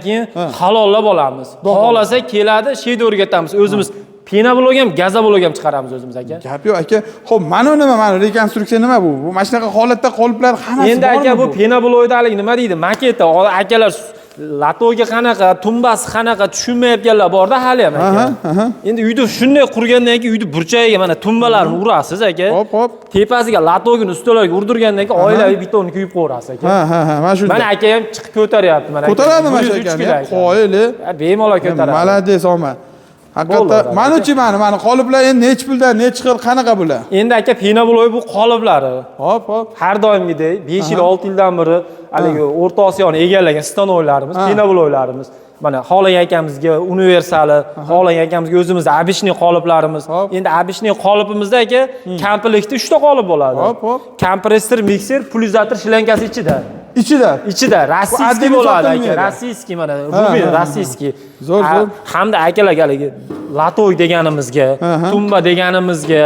keyin halollab olamiz. Xohlasa keladi, sheyda o'rgatamiz. O'zimiz penoblog ham, gazoblog ham chiqaramiz o'zimiz aka. Gap yo'q aka. Xo'p, mana nima? Mana rekonstruksiya nima bu? Bu mana shunaqa holatda qoliplar hammasi Endi aka bu penoblogdalik nima deydi? Maketi akalar latoga qanaqa, tumbasi qanaqa tushunmayotganlar borda hali ham aka. Endi uyda shunday qurgandan keyin uyda burchagiga mana tumbalarni urasiz aka. Hop. Tepasiga latogini ustalarga urdirgandan keyin oilaviy betonni kuyib qo'yasiz aka. Mana shunday. Mana aka ham chiqib ko'taryapti mana. Ko'taradi mana shu aka. Qo'yili. Bemalol ko'taradi. Malades oma. Haqiqatdan mana-chi mana qoliplar endi necha pulda, necha xil qanaqa bular? Endi aka penoblog bu qoliplari. Hop. Har doimgidek 5 yil 6 yildan beri haligi O'rta Osiyoni egallagan stanoylarimiz, penobloglarimiz. Mana Xolang akamizga universali, Xolang akamizga o'zimizda abishniy qoliplarimiz. Endi abishniy qolipimizda aka komplektda 3 ta qolip bo'ladi. Kompressor, mikser, pulizatор shlenkasi ichida. Ichida rossiyskiy bo'ladi aka. Rossiyskiy mana Rubin rossiyskiy. Zo'r. Hamda akalar haligi latoy deganimizga, tumba deganimizga,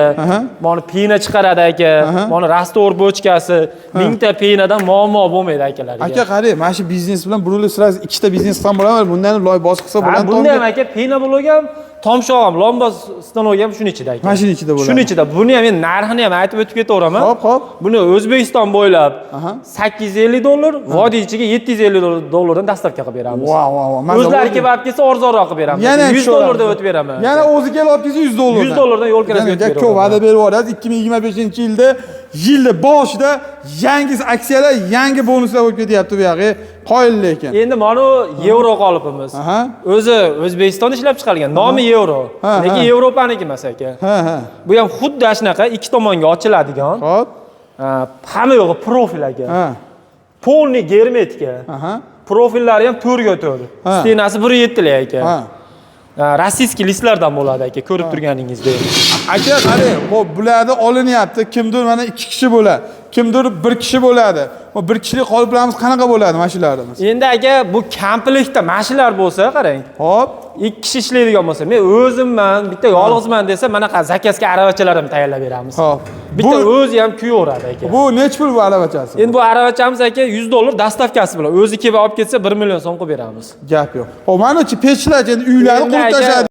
mana pina chiqaradi aka. Mana rastor bochkasi, 1000 ta pinadan muammo bo'lmaydi akalar. Aka qarang, mana shu biznes bilan burilib sirasi ikkita biznes qilsam bo'ladimi? Bundan loy bosib qilsa bo'ladimi? Bunda ham aka penoblog ham, tomshog' ham, lomba stanok ham shuning ichida aka. Mashina ichida bo'ladi. Shuning ichida. Buni ham men narxini ham aytib o'tib ketaveraman. Hop. Buni O'zbekiston bo'ylab $850, vodiy ichiga $750 dan dastavka qilib beramiz. Wow. O'zlari kelib olib kelsa arzonroq qilib beramiz. $100 dan o'tib beraman. Yana o'zi kelib olib kelsa $100. $100 dan yo'l kirasiga o'tib beraman. Ko'p va'da berib yuborasiz. 2025-yilda boshida yangi aksiyalar, yangi bonuslar bo'lib ketyapti bu yoqqa. Qoyil lekin. Endi mana yevro qolipimiz. O'zi O'zbekistonda ishlab chiqarilgan. Nomi yevro. Lekin Yevropaniki emas aka. Bu ham xuddi shunaqa ikki tomonga ochiladigan. Hop. Hamma yo'g'i profil aka. Polni germetika. Profillari ham 4 ga 4. Stenasi 1.7 lik aka. Rossiyskiy listlardan bo'ladi aka, ko'rib turganingizdek. Aka qarang, xo'p bularda olinyapti. Kimdir mana 2 kishi bo'ladi, kimdir 1 kishi bo'ladi. Bu 1 kishilik qoliplarimiz qanaqa bo'ladi mashinlarimiz? Endi aka bu komplektda mashinlar bo'lsa, qarang. Hop, 2 kishi ishlaydigan bo'lsa, men o'zimman, bitta yolg'izman desa, mana zakazga aravachalar ham tayyorlab beramiz. Hop. Bitta o'zi ham kuyaveradi aka. Bu necha pul bu aravachasi? Endi bu aravachamiz aka $100 dastavkasi bilan o'zi kelib olib ketsa 1 million so'm qilib beramiz. Gap yo'q. Hop, mana shu pechlar endi uylarni qurib tashadi.